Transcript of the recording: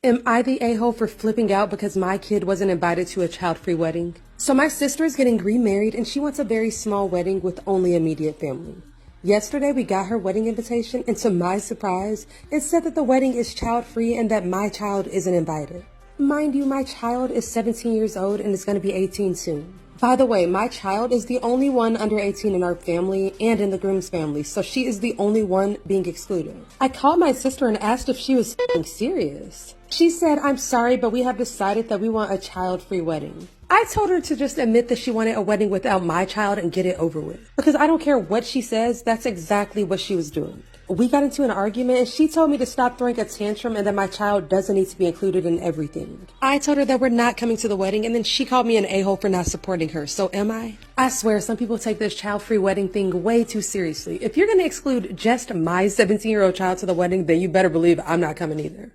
Am I the a-hole for flipping out because my kid wasn't invited to a child-free wedding? So my sister is getting remarried and she wants a very small wedding with only immediate family. Yesterday we got her wedding invitation and to my surprise, it said that the wedding is child-free and that my child isn't invited. Mind you, my child is 17 years old and is going to be 18 soon. By the way, my child is the only one under 18 in our family and in the groom's family, so she is the only one being excluded. I called my sister and asked if she was serious. She said, "I'm sorry, but we have decided that we want a child-free wedding." I told her to just admit that she wanted a wedding without my child and get it over with. Because I don't care what she says, that's exactly what she was doing. We got into an argument and she told me to stop throwing a tantrum and that my child doesn't need to be included in everything. I told her that we're not coming to the wedding and then she called me an a-hole for not supporting her. So am I? I swear some people take this child-free wedding thing way too seriously. If you're going to exclude just my 17-year-old child to the wedding, then you better believe I'm not coming either.